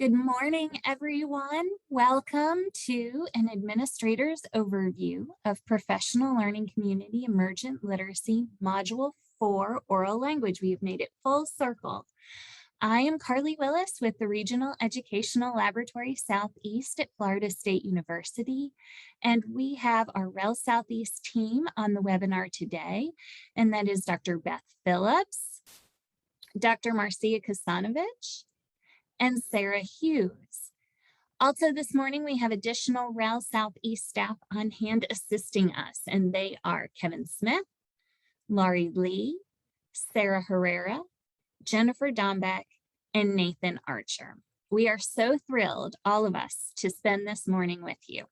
Good morning, everyone. Welcome to an administrator's overview of Professional Learning Community Emergent Literacy Module 4 Oral Language. We've made it full circle. I am Carly Willis with the Regional Educational Laboratory Southeast at Florida State University, and we have our REL Southeast team on the webinar today, and that is Dr. Beth Phillips, Dr. Marcia Kasanovich, and Sarah Hughes. Also this morning, we have additional REL Southeast staff on hand assisting us, and they are Kevin Smith, Laurie Lee, Sarah Herrera, Jennifer Dombeck, and Nathan Archer. We are so thrilled, all of us, to spend this morning with you.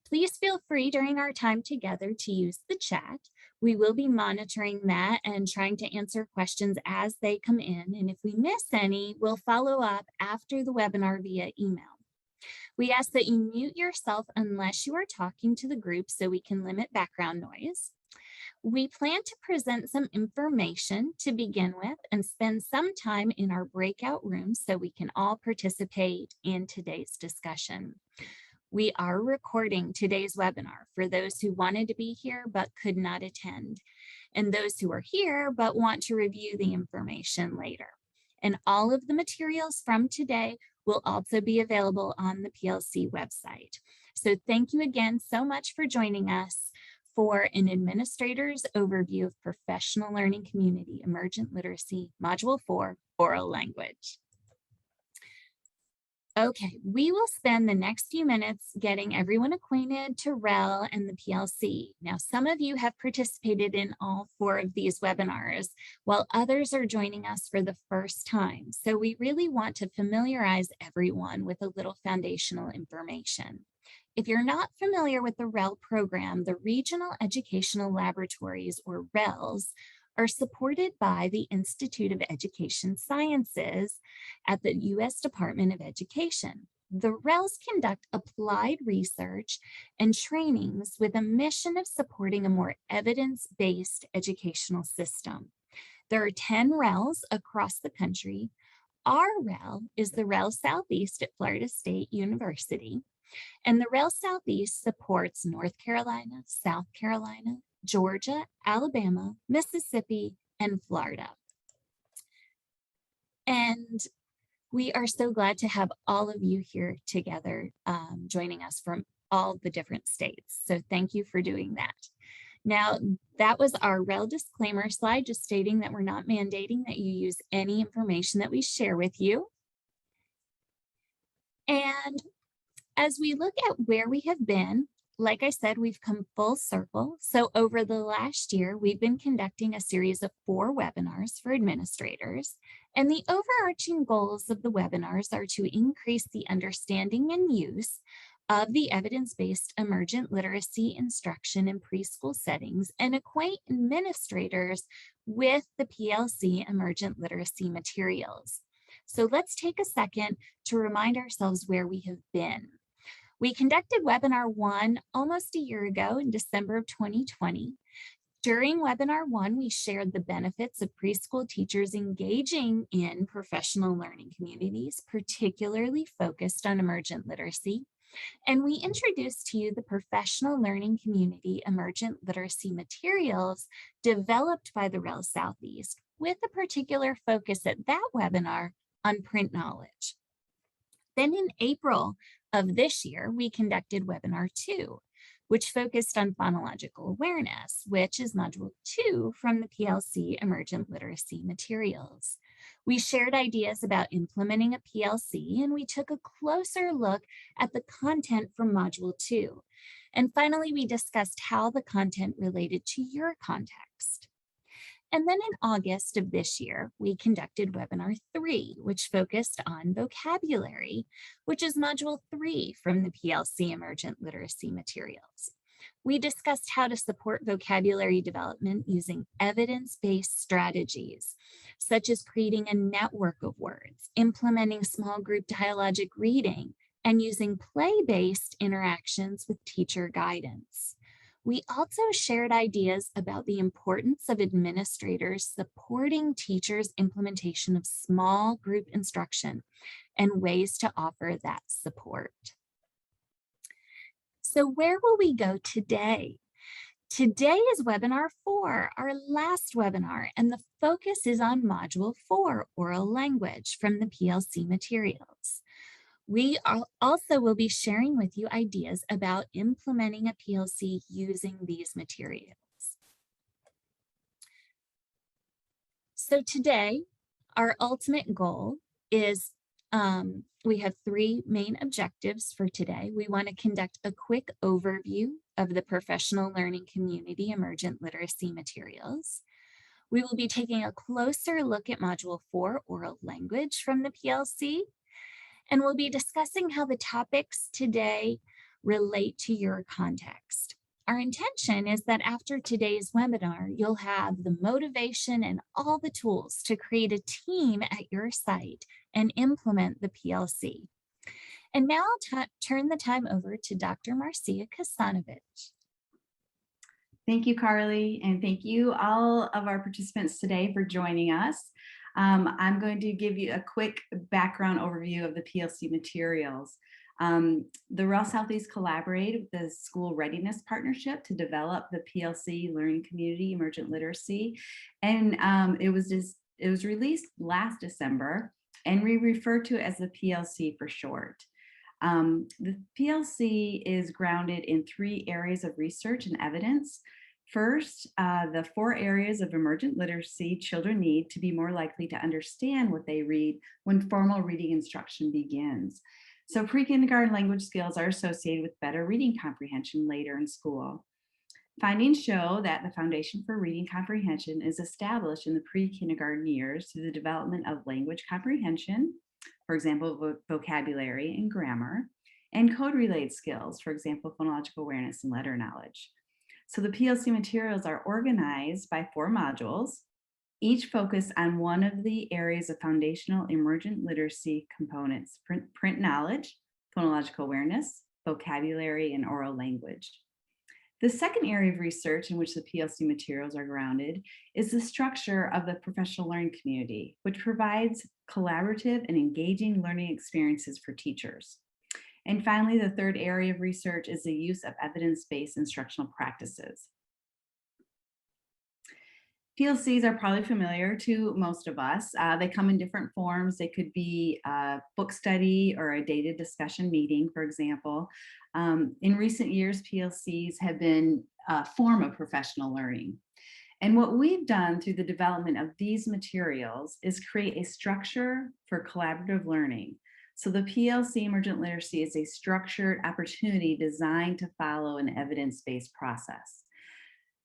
Please feel free during our time together to use the chat. We will be monitoring that and trying to answer questions as they come in. And if we miss any, we'll follow up after the webinar via email. We ask that you mute yourself unless you are talking to the group so we can limit background noise. We plan to present some information to begin with and spend some time in our breakout rooms so we can all participate in today's discussion. We are recording today's webinar for those who wanted to be here but could not attend, and those who are here but want to review the information later. And all of the materials from today will also be available on the PLC website. So thank you again so much for joining us for an administrator's overview of Professional Learning Community Emergent Literacy Module 4 Oral Language. Okay, we will spend the next few minutes getting everyone acquainted to REL and the PLC. Now, some of you have participated in all 4 of these webinars, while others are joining us for the first time. So we really want to familiarize everyone with a little foundational information. If you're not familiar with the REL program, the Regional Educational Laboratories, or RELs, are supported by the Institute of Education Sciences at the U.S. Department of Education. The RELs conduct applied research and trainings with a mission of supporting a more evidence-based educational system. There are 10 RELs across the country. Our REL is the REL Southeast at Florida State University, and the REL Southeast supports North Carolina, South Carolina, Georgia, Alabama, Mississippi, and Florida. And we are so glad to have all of you here together, joining us from all the different states. So thank you for doing that. Now, that was our REL disclaimer slide, just stating that we're not mandating that you use any information that we share with you. And as we look at where we have been, like I said, we've come full circle. So over the last year, we've been conducting a series of 4 webinars for administrators. And the overarching goals of the webinars are to increase the understanding and use of the evidence-based emergent literacy instruction in preschool settings and acquaint administrators with the PLC emergent literacy materials. So let's take a second to remind ourselves where we have been. We conducted webinar 1 almost a year ago in December of 2020. During webinar 1, we shared the benefits of preschool teachers engaging in professional learning communities, particularly focused on emergent literacy. And we introduced to you the Professional Learning Community Emergent Literacy materials developed by the REL Southeast, with a particular focus at that webinar on print knowledge. Then in April of this year, we conducted webinar 2, which focused on phonological awareness, which is module 2 from the PLC Emergent Literacy materials. We shared ideas about implementing a PLC, and we took a closer look at the content from module 2. And finally, we discussed how the content related to your context. And then in August of this year, we conducted webinar 3, which focused on vocabulary, which is module 3 from the PLC Emergent Literacy materials. We discussed how to support vocabulary development using evidence-based strategies, such as creating a network of words, implementing small group dialogic reading, and using play-based interactions with teacher guidance. We also shared ideas about the importance of administrators supporting teachers' implementation of small group instruction and ways to offer that support. So where will we go today? Today is webinar 4, our last webinar, and the focus is on Module 4, Oral Language, from the PLC materials. We also will be sharing with you ideas about implementing a PLC using these materials. So today, our ultimate goal is we have 3 main objectives for today. We want to conduct a quick overview of the professional learning community emergent literacy materials. We will be taking a closer look at Module 4, Oral Language, from the PLC, and we'll be discussing how the topics today relate to your context. Our intention is that after today's webinar, you'll have the motivation and all the tools to create a team at your site and implement the PLC. And now I'll turn the time over to Dr. Marcia Kasanovich. Thank you, Carly, and thank you all of our participants today for joining us. I'm going to give you a quick background overview of the PLC materials. The REL Southeast collaborated with the School Readiness Partnership to develop the PLC Learning Community Emergent Literacy, and it was released last December, and we refer to it as the PLC for short. The PLC is grounded in 3 areas of research and evidence. First, the 4 areas of emergent literacy children need to be more likely to understand what they read when formal reading instruction begins. So pre-kindergarten language skills are associated with better reading comprehension later in school. Findings show that the foundation for reading comprehension is established in the pre-kindergarten years through the development of language comprehension, for example, vocabulary and grammar, and code-related skills, for example, phonological awareness and letter knowledge. So the PLC materials are organized by 4 modules, each focused on one of the areas of foundational emergent literacy components: print knowledge, phonological awareness, vocabulary, and oral language. The second area of research in which the PLC materials are grounded is the structure of the professional learning community, which provides collaborative and engaging learning experiences for teachers. And finally, the third area of research is the use of evidence-based instructional practices. PLCs are probably familiar to most of us. They come in different forms. They could be a book study or a data discussion meeting, for example. In recent years, PLCs have been a form of professional learning. And what we've done through the development of these materials is create a structure for collaborative learning. So the PLC Emergent Literacy is a structured opportunity designed to follow an evidence-based process.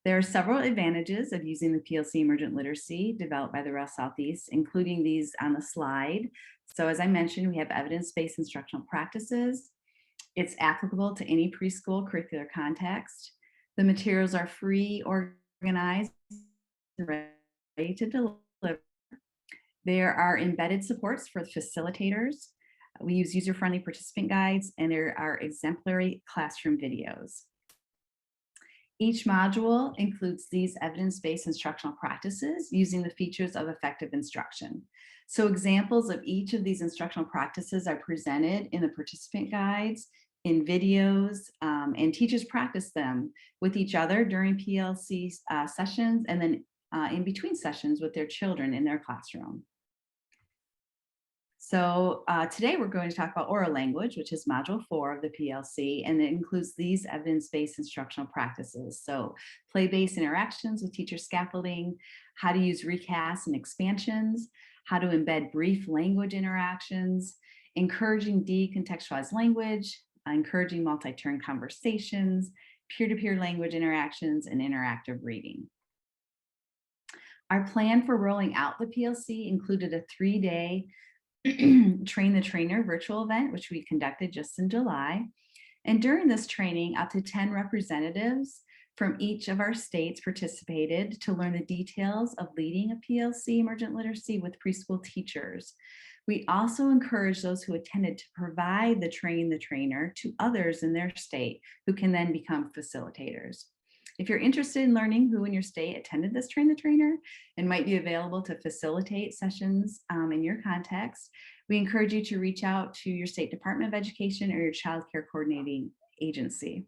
There are several advantages of using the PLC Emergent Literacy developed by the REL Southeast, including these on the slide. So as I mentioned, we have evidence-based instructional practices. It's applicable to any preschool curricular context. The materials are free, organized, and ready to deliver. There are embedded supports for facilitators. We use user-friendly participant guides, and there are exemplary classroom videos. Each module includes these evidence-based instructional practices using the features of effective instruction. So examples of each of these instructional practices are presented in the participant guides, in videos, and teachers practice them with each other during PLC sessions, and then in between sessions with their children in their classroom. So today we're going to talk about oral language, which is module 4 of the PLC, and it includes these evidence-based instructional practices. So play-based interactions with teacher scaffolding, how to use recasts and expansions, how to embed brief language interactions, encouraging decontextualized language, encouraging multi-turn conversations, peer-to-peer language interactions, and interactive reading. Our plan for rolling out the PLC included a 3-day Train the Trainer virtual event, which we conducted just in July. And during this training, up to 10 representatives from each of our states participated to learn the details of leading a PLC emergent literacy with preschool teachers. We also encourage those who attended to provide the Train the Trainer to others in their state who can then become facilitators. If you're interested in learning who in your state attended this Train the Trainer and might be available to facilitate sessions in your context, we encourage you to reach out to your state Department of Education or your child care coordinating agency.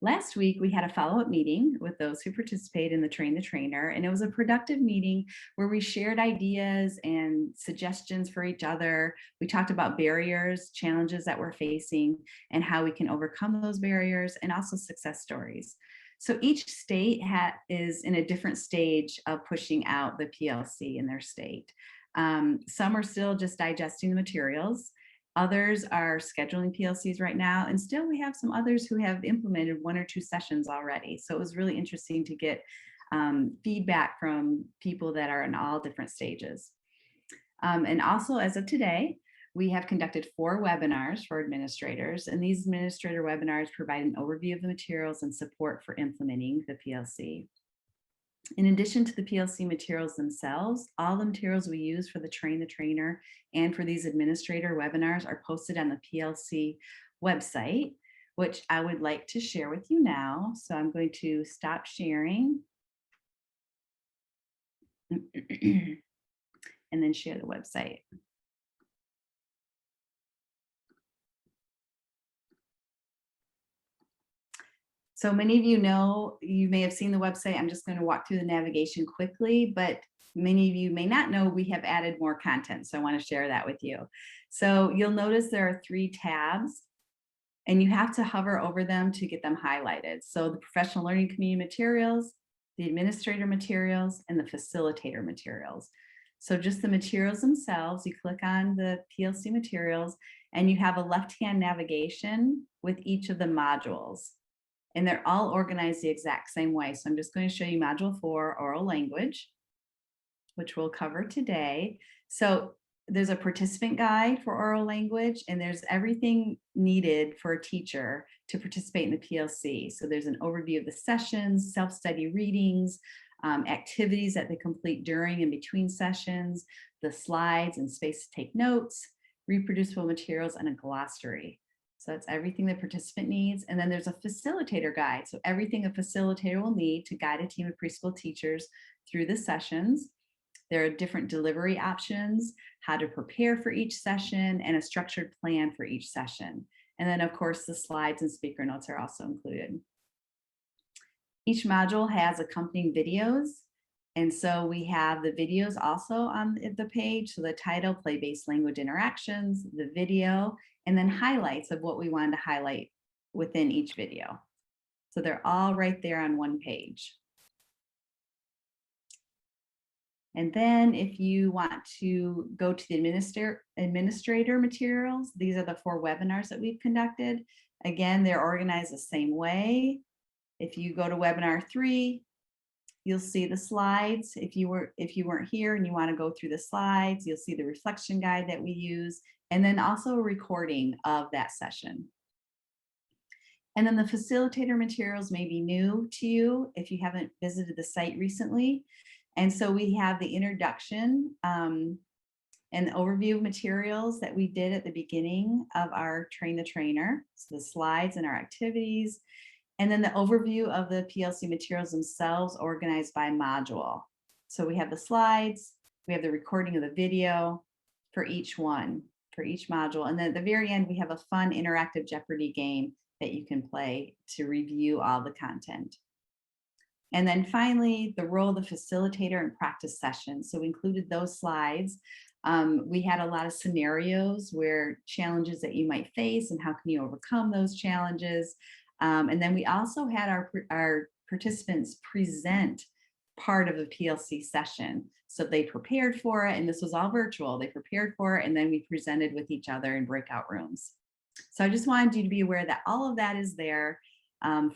Last week, we had a follow-up meeting with those who participated in the Train the Trainer, and it was a productive meeting where we shared ideas and suggestions for each other. We talked about barriers, challenges that we're facing, and how we can overcome those barriers, and also success stories. So each state is in a different stage of pushing out the PLC in their state. Some are still just digesting the materials. Others are scheduling PLCs right now, and still we have some others who have implemented 1 or 2 sessions already. So it was really interesting to get feedback from people that are in all different stages. And also, as of today, we have conducted 4 webinars for administrators, and these administrator webinars provide an overview of the materials and support for implementing the PLC. In addition to the PLC materials themselves, all the materials we use for the Train the Trainer and for these administrator webinars are posted on the PLC website, which I would like to share with you now. So I'm going to stop sharing and then share the website. So many of you know, you may have seen the website. I'm just going to walk through the navigation quickly, but many of you may not know we have added more content. So I want to share that with you. So you'll notice there are 3 tabs, and you have to hover over them to get them highlighted. So the professional learning community materials, the administrator materials, and the facilitator materials. So just the materials themselves, you click on the PLC materials, and you have a left-hand navigation with each of the modules. And they're all organized the exact same way. So I'm just going to show you Module 4, Oral Language, which we'll cover today. So there's a participant guide for oral language, and there's everything needed for a teacher to participate in the PLC. So there's an overview of the sessions, self-study readings, activities that they complete during and between sessions, the slides and space to take notes, reproducible materials, and a glossary. So that's everything the participant needs. And then there's a facilitator guide. So everything a facilitator will need to guide a team of preschool teachers through the sessions. There are different delivery options, how to prepare for each session, and a structured plan for each session. And then of course, the slides and speaker notes are also included. Each module has accompanying videos. And so we have the videos also on the page. So the title, Play-Based Language Interactions, the video, and then highlights of what we wanted to highlight within each video. So they're all right there on one page. And then if you want to go to the administrator materials, these are the 4 webinars that we've conducted. Again, they're organized the same way. If you go to webinar 3, you'll see the slides. If you weren't here and you want to go through the slides, you'll see the reflection guide that we use, and then also a recording of that session. And then the facilitator materials may be new to you if you haven't visited the site recently. And so we have the introduction and the overview of materials that we did at the beginning of our Train the Trainer. So the slides and our activities, and then the overview of the PLC materials themselves organized by module. So we have the slides, we have the recording of the video for each one, for each module. And then at the very end, we have a fun interactive Jeopardy game that you can play to review all the content. And then finally, the role of the facilitator in practice sessions. So we included those slides. We had a lot of scenarios where challenges that you might face and how can you overcome those challenges. And then we also had our participants present part of the PLC session. So they prepared for it, and this was all virtual. They prepared for it, and then we presented with each other in breakout rooms. So I just wanted you to be aware that all of that is there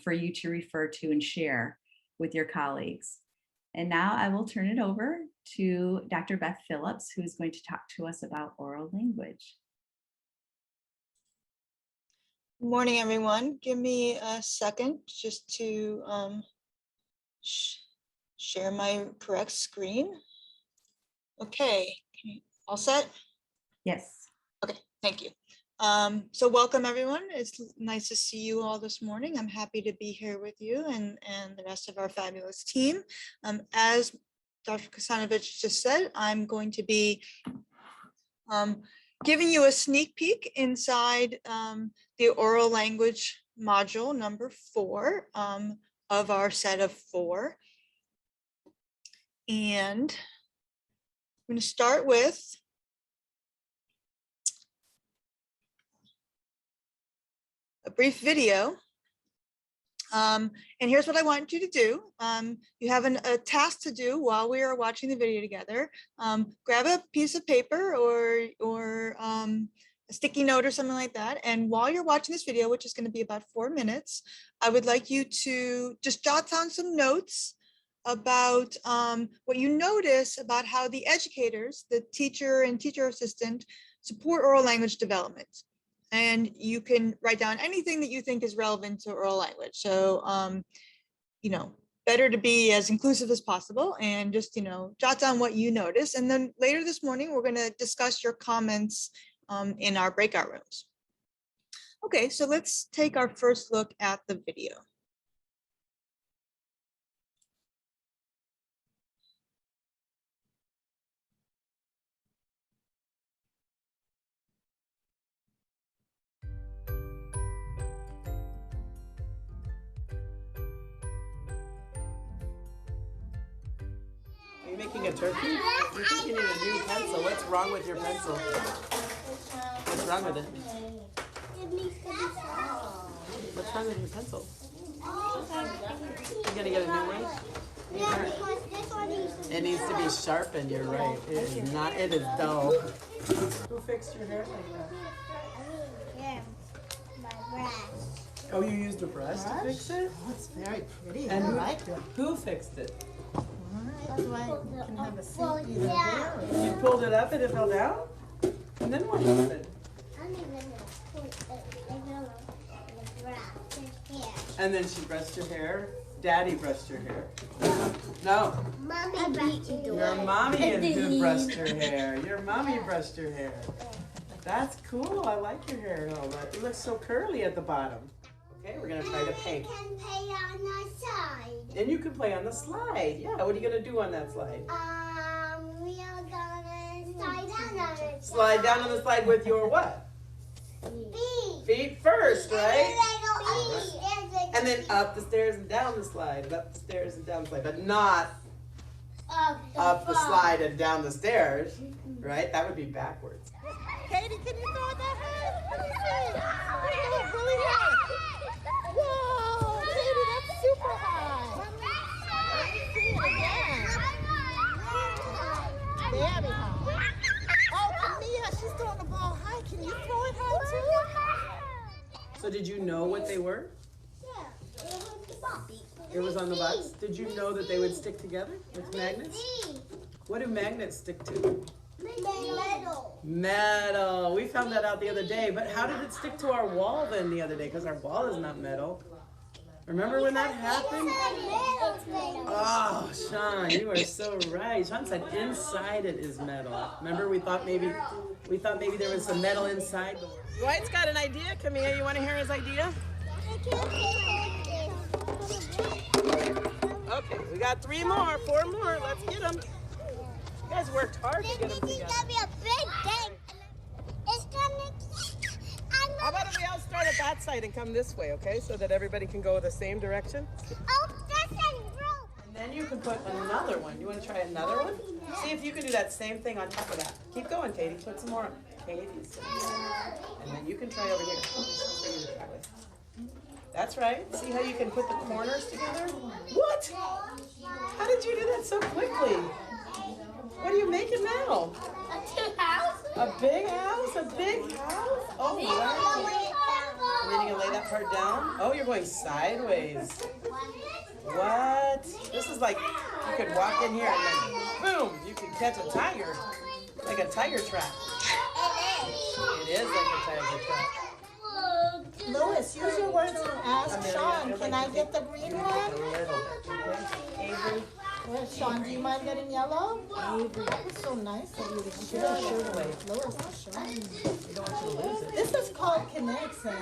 for you to refer to and share with your colleagues. And now I will turn it over to Dr. Beth Phillips, who's going to talk to us about oral language. Good morning, everyone. Give me a second just to share my correct screen. Okay, all set? Yes. Okay, thank you. So welcome everyone. It's nice to see you all this morning. I'm happy to be here with you and the rest of our fabulous team. As Dr. Kasanovich just said, I'm going to be giving you a sneak peek inside the oral language module number 4 of our set of 4. And I'm going to start with a brief video. And here's what I want you to do. You have a task to do while we are watching the video together. Grab a piece of paper or a sticky note or something like that. And while you're watching this video, which is going to be about 4 minutes, I would like you to just jot down some notes about what you notice about how the educators, the teacher and teacher assistant, support oral language development. And you can write down anything that you think is relevant to oral language. So, you know, better to be as inclusive as possible and just, you know, jot down what you notice. And then later this morning, we're going to discuss your comments in our breakout rooms. Okay, so let's take our first look at the video. Are you making a turkey? You think you need a new pencil. What's wrong with your pencil? What's wrong with it? What's wrong with your pencil? You gotta get a new one? It needs to be sharpened, you're right. It is not, it is dull. Who fixed your hair like that? Oh, you used a brush to fix it? Oh, it's very pretty. And I like it. who fixed it? That's why you can have a seat either there or You pulled it up and it fell down? And then what happened? And then she brushed your hair? Daddy brushed your hair? No. Your mommy is who brushed your hair. Your mommy brushed your hair. That's cool. I like your hair and all that. It looks so curly at the bottom. Okay, we're gonna try to paint. Can play on the side. And you can play on the slide. Yeah, what are you gonna do on that slide? We are gonna slide down on it. Slide down on the slide with your what? Feet. Feet first, right? And then Feet. up the stairs and down the slide. Up the stairs and down the slide, but not up the slide and down the stairs, right? That would be backwards. Katie, can you throw it that high? Let me see. Throw it really high. Whoa, Katie, that's super high. Let me see it again. Very high. Oh, Camilla, she's throwing the ball high. Can you throw it high too? So did you know what they were? It was on the box. Did you know that they would stick together with magnets? What do magnets stick to? Metal. Metal. We found that out the other day. But how did it stick to our wall then the other day? Because our wall is not metal. Remember when that happened? Oh, Sean, you are so right. Sean said inside it is metal. Remember we thought maybe there was some metal inside. Dwight's got an idea. Camilla, you want to hear his idea? Okay, we got 3 more, 4 more. Let's get them. You guys worked hard to get them together. It's gonna be a big thing. It's gonna. How about if we all start at that side and come this way, okay? So that everybody can go the same direction. Oh, that's a rope. And then you can put another one. You want to try another one? See if you can do that same thing on top of that. Keep going, Katie. Put some more on. Katie's. And then you can try over here. For you to try with. That's right. See how you can put the corners together? What? How did you do that so quickly? What are you making now? A house? A big house? A big house? Oh, wow. And then you're going to lay that part down? Oh, you're going sideways. What? This is like you could walk in here and then, boom, you could catch a tiger. Like a tiger trap. It is like a tiger trap. Louis, use your words and ask Sean, can I get the green one? A little bit, okay? Avery, Where's Sean, do you mind getting yellow? That was so nice of you to share that with Lois. This is called kinetic sand.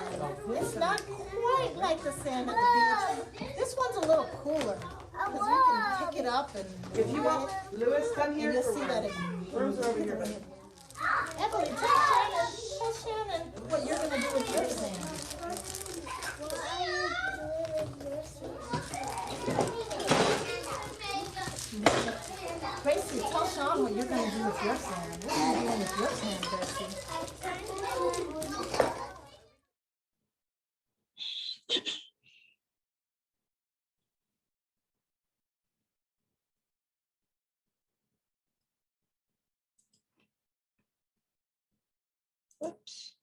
It's not quite like the sand at the beach. This one's a little cooler because we can pick it up and If you want, Lewis, come here. and you'll for see that Rooms. it. Rooms are over here. Emily, tell Shannon what you're gonna do with your sand. Gracie, tell Sean what you're going to do with your sand. What are you doing with your sand, Gracie? Whoops.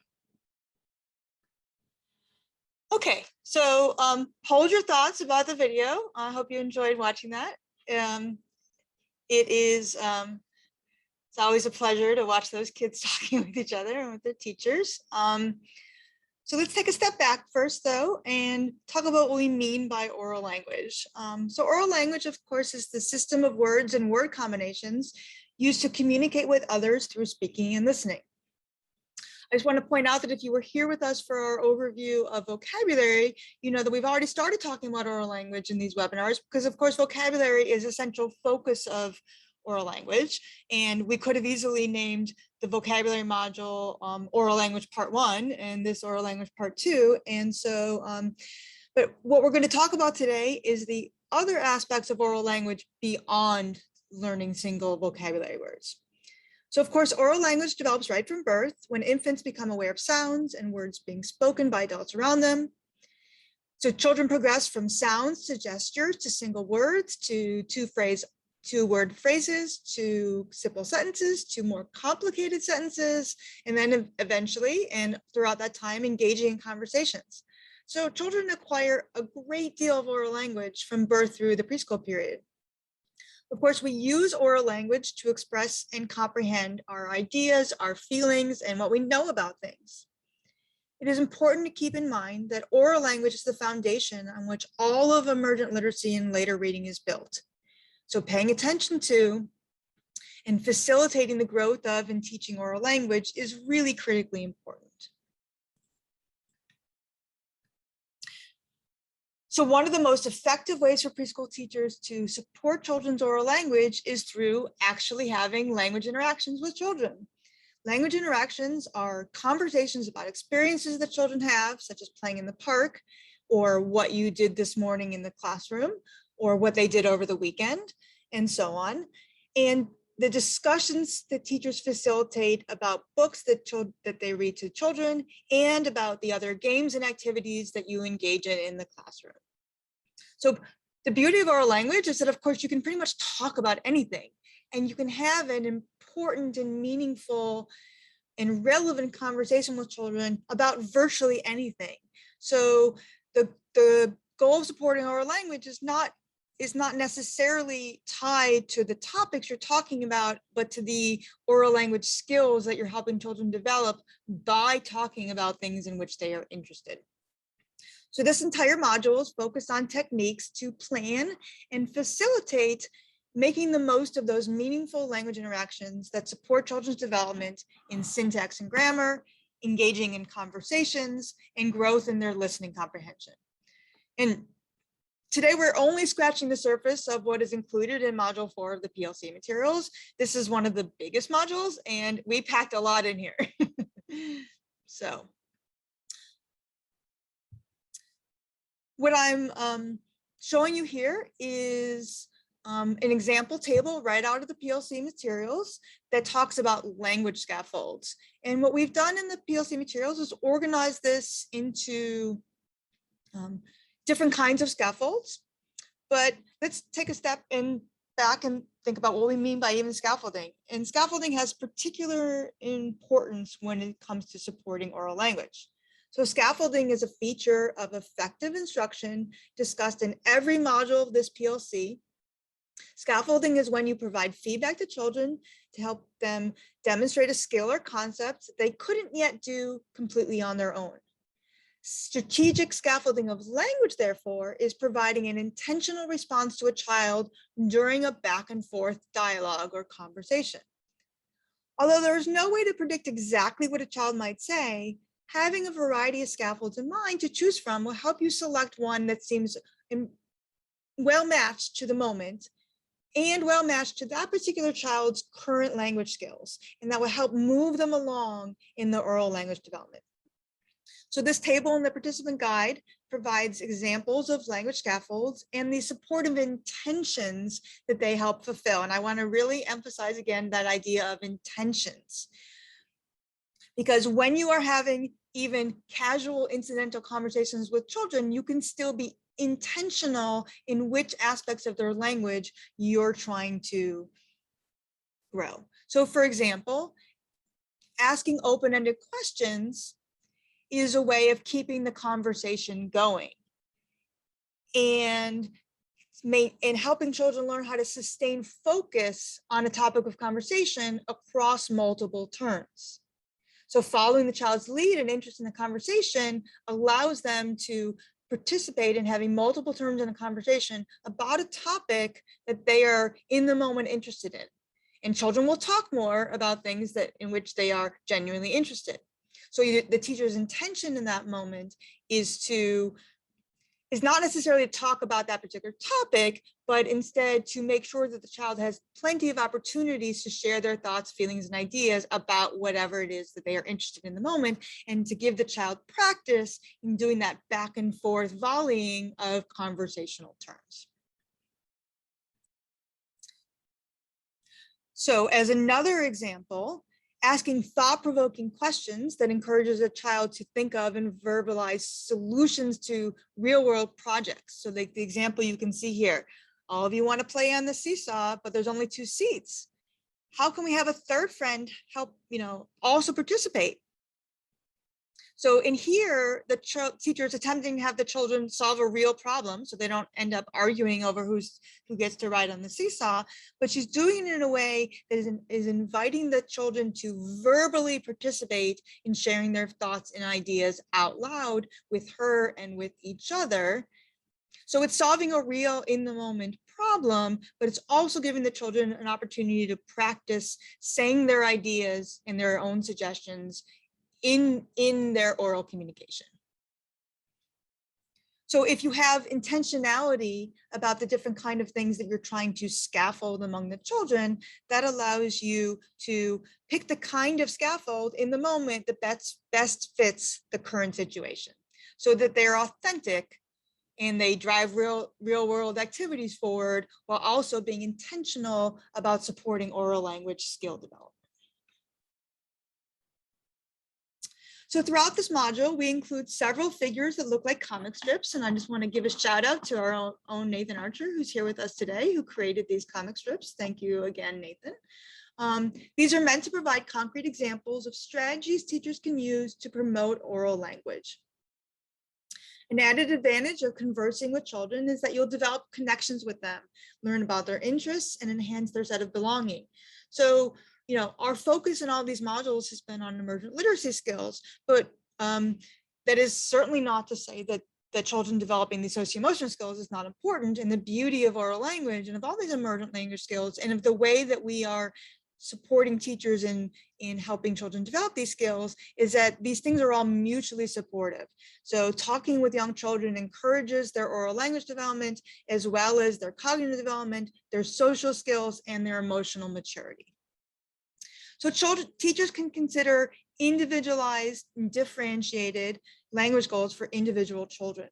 Okay, so hold your thoughts about the video. I hope you enjoyed watching that. It's always a pleasure to watch those kids talking with each other and with their teachers. So let's take a step back first, though, and talk about what we mean by oral language. So oral language, of course, is the system of words and word combinations used to communicate with others through speaking and listening. I just want to point out that if you were here with us for our overview of vocabulary, you know that we've already started talking about oral language in these webinars because, of course, vocabulary is a central focus of oral language. And we could have easily named the vocabulary module oral language part 1 and this oral language part 2. And so, but what we're going to talk about today is the other aspects of oral language beyond learning single vocabulary words. So of course, oral language develops right from birth when infants become aware of sounds and words being spoken by adults around them. So children progress from sounds to gestures to single words to two-word phrases to simple sentences to more complicated sentences, and then eventually and throughout that time engaging in conversations. So children acquire a great deal of oral language from birth through the preschool period. Of course, we use oral language to express and comprehend our ideas, our feelings, and what we know about things. It is important to keep in mind that oral language is the foundation on which all of emergent literacy and later reading is built. So paying attention to and facilitating the growth of and teaching oral language is really critically important. So one of the most effective ways for preschool teachers to support children's oral language is through actually having language interactions with children. Language interactions are conversations about experiences that children have, such as playing in the park, or what you did this morning in the classroom, or what they did over the weekend, and so on. And the discussions that teachers facilitate about books that they read to children and about the other games and activities that you engage in the classroom. So the beauty of oral language is that, of course, you can pretty much talk about anything, and you can have an important and meaningful and relevant conversation with children about virtually anything. So the goal of supporting oral language is not necessarily tied to the topics you're talking about, but to the oral language skills that you're helping children develop by talking about things in which they are interested. So this entire module is focused on techniques to plan and facilitate making the most of those meaningful language interactions that support children's development in syntax and grammar, engaging in conversations, and growth in their listening comprehension. And today, we're only scratching the surface of what is included in Module 4 of the PLC materials. This is one of the biggest modules, and we packed a lot in here. So, what I'm showing you here is an example table right out of the PLC materials that talks about language scaffolds. And what we've done in the PLC materials is organize this into different kinds of scaffolds, but let's take a step back and think about what we mean by even scaffolding. And scaffolding has particular importance when it comes to supporting oral language. So scaffolding is a feature of effective instruction discussed in every module of this PLC. Scaffolding is when you provide feedback to children to help them demonstrate a skill or concept they couldn't yet do completely on their own. Strategic scaffolding of language, therefore, is providing an intentional response to a child during a back and forth dialogue or conversation. Although there is no way to predict exactly what a child might say, having a variety of scaffolds in mind to choose from will help you select one that seems well matched to the moment and well matched to that particular child's current language skills, and that will help move them along in the oral language development. So this table in the participant guide provides examples of language scaffolds and the supportive intentions that they help fulfill. And I want to really emphasize again that idea of intentions. Because when you are having even casual incidental conversations with children, you can still be intentional in which aspects of their language you're trying to grow. So for example, asking open-ended questions is a way of keeping the conversation going and helping children learn how to sustain focus on a topic of conversation across multiple turns. So following the child's lead and interest in the conversation allows them to participate in having multiple turns in a conversation about a topic that they are in the moment interested in. And children will talk more about things in which they are genuinely interested. So the teacher's intention in that moment is not necessarily to talk about that particular topic, but instead to make sure that the child has plenty of opportunities to share their thoughts, feelings, and ideas about whatever it is that they are interested in the moment, and to give the child practice in doing that back and forth volleying of conversational terms. So as another example, asking thought-provoking questions that encourages a child to think of and verbalize solutions to real-world projects. So the example you can see here, all of you want to play on the seesaw, but there's only 2 seats. How can we have a third friend help, also participate? So in here, the teacher is attempting to have the children solve a real problem so they don't end up arguing over who gets to ride on the seesaw, but she's doing it in a way that is inviting the children to verbally participate in sharing their thoughts and ideas out loud with her and with each other. So it's solving a real in the moment problem, but it's also giving the children an opportunity to practice saying their ideas and their own suggestions in their oral communication. So if you have intentionality about the different kind of things that you're trying to scaffold among the children, that allows you to pick the kind of scaffold in the moment that best fits the current situation, so that they're authentic and they drive real world activities forward while also being intentional about supporting oral language skill development. So throughout this module, we include several figures that look like comic strips. And I just want to give a shout out to our own Nathan Archer, who's here with us today, who created these comic strips. Thank you again, Nathan. These are meant to provide concrete examples of strategies teachers can use to promote oral language. An added advantage of conversing with children is that you'll develop connections with them, learn about their interests, and enhance their set of belonging. So, our focus in all these modules has been on emergent literacy skills, but that is certainly not to say that children developing these socio-emotional skills is not important. And the beauty of oral language and of all these emergent language skills and of the way that we are supporting teachers in helping children develop these skills is that these things are all mutually supportive. So talking with young children encourages their oral language development, as well as their cognitive development, their social skills, and their emotional maturity. So teachers can consider individualized and differentiated language goals for individual children.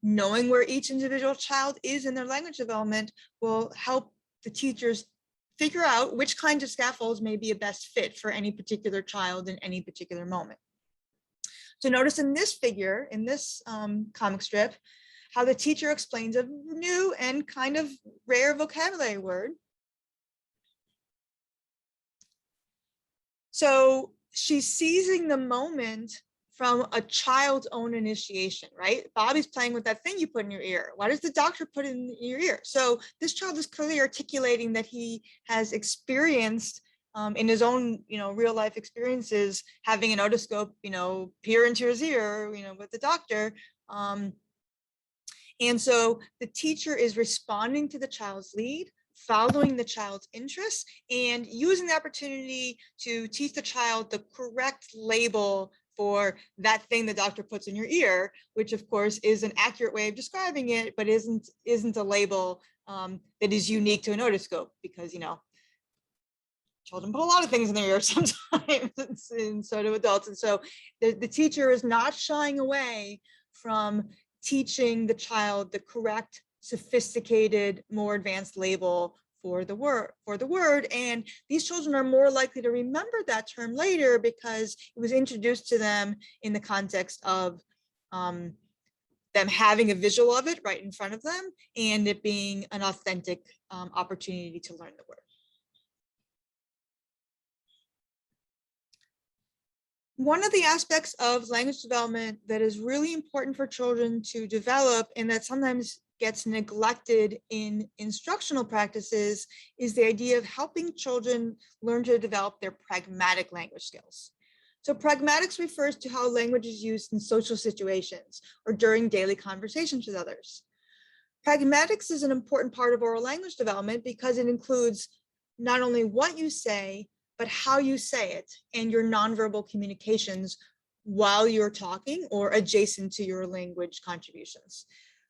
Knowing where each individual child is in their language development will help the teachers figure out which kinds of scaffolds may be a best fit for any particular child in any particular moment. So notice in this figure, in this comic strip, how the teacher explains a new and kind of rare vocabulary word. So she's seizing the moment from a child's own initiation, right? Bobby's playing with that thing you put in your ear. Why does the doctor put it in your ear? So this child is clearly articulating that he has experienced in his own, real life experiences, having an otoscope, peer into his ear, with the doctor. And so the teacher is responding to the child's lead, following the child's interests, and using the opportunity to teach the child the correct label for that thing the doctor puts in your ear, which of course is an accurate way of describing it, but isn't a label that is unique to an otoscope, because children put a lot of things in their ears sometimes, and so do adults. And so the teacher is not shying away from teaching the child the correct, sophisticated, more advanced label for the word. And these children are more likely to remember that term later because it was introduced to them in the context of them having a visual of it right in front of them, and it being an authentic opportunity to learn the word. One of the aspects of language development that is really important for children to develop, and that sometimes gets neglected in instructional practices, is the idea of helping children learn to develop their pragmatic language skills. So pragmatics refers to how language is used in social situations or during daily conversations with others. Pragmatics is an important part of oral language development because it includes not only what you say, but how you say it and your nonverbal communications while you're talking or adjacent to your language contributions.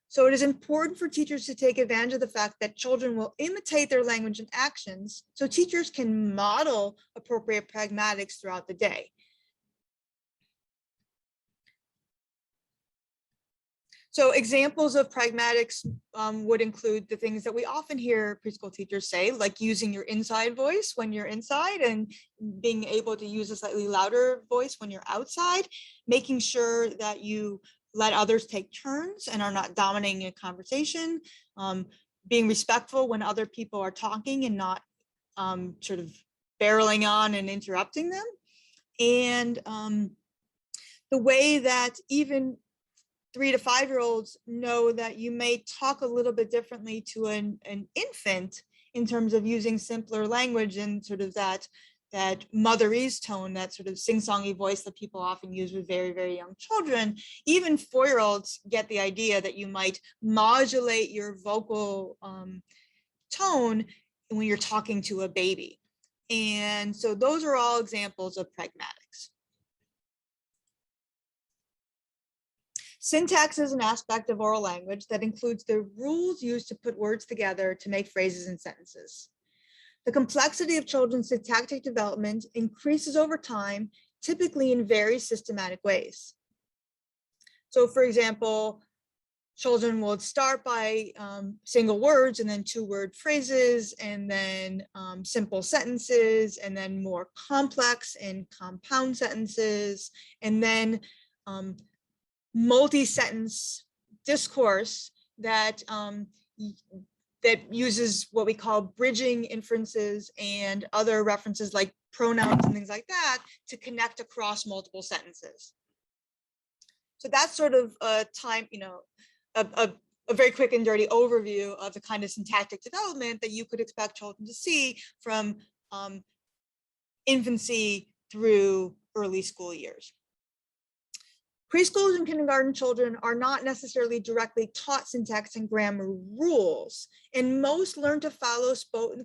So it is important for teachers to take advantage of the fact that children will imitate their language in actions, so teachers can model appropriate pragmatics throughout the day. So examples of pragmatics would include the things that we often hear preschool teachers say, like using your inside voice when you're inside and being able to use a slightly louder voice when you're outside, making sure that you let others take turns and are not dominating a conversation, being respectful when other people are talking and not sort of barreling on and interrupting them. And the way that even 3 to 5-year-olds know that you may talk a little bit differently to an infant in terms of using simpler language and sort of that motherese tone, that sort of sing-songy voice that people often use with very, very young children. Even 4-year-olds get the idea that you might modulate your vocal tone when you're talking to a baby. And so those are all examples of pragmatics. Syntax is an aspect of oral language that includes the rules used to put words together to make phrases and sentences. The complexity of children's syntactic development increases over time, typically in very systematic ways. So for example, children will start by single words and then 2-word phrases, and then simple sentences, and then more complex and compound sentences, and then multi-sentence discourse that uses what we call bridging inferences and other references like pronouns and things like that to connect across multiple sentences. So that's sort of a very quick and dirty overview of the kind of syntactic development that you could expect children to see from infancy through early school years. Preschool and kindergarten children are not necessarily directly taught syntax and grammar rules, and most learn to follow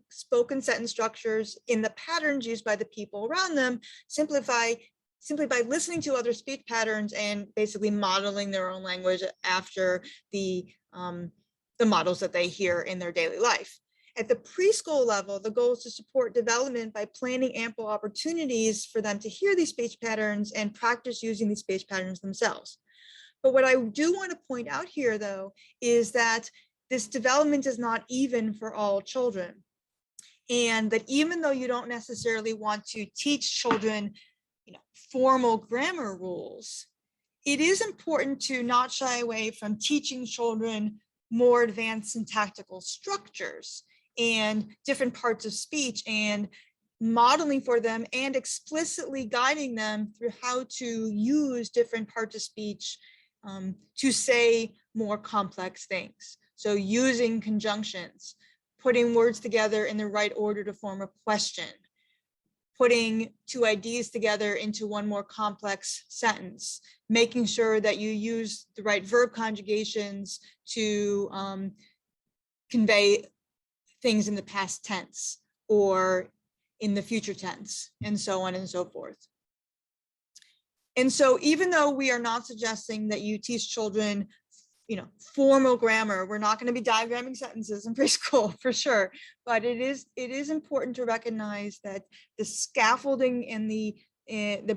spoken sentence structures in the patterns used by the people around them, simply by listening to other speech patterns and basically modeling their own language after the models that they hear in their daily life. At the preschool level, the goal is to support development by planning ample opportunities for them to hear these speech patterns and practice using these speech patterns themselves. But what I do want to point out here, though, is that this development is not even for all children. And that even though you don't necessarily want to teach children, formal grammar rules, it is important to not shy away from teaching children more advanced syntactical structures and different parts of speech, and modeling for them and explicitly guiding them through how to use different parts of speech to say more complex things. So using conjunctions, putting words together in the right order to form a question, putting two ideas together into one more complex sentence, making sure that you use the right verb conjugations to convey things in the past tense or in the future tense, and so on and so forth. And so even though we are not suggesting that you teach children, formal grammar, we're not going to be diagramming sentences in preschool for sure, but it is important to recognize that the scaffolding and the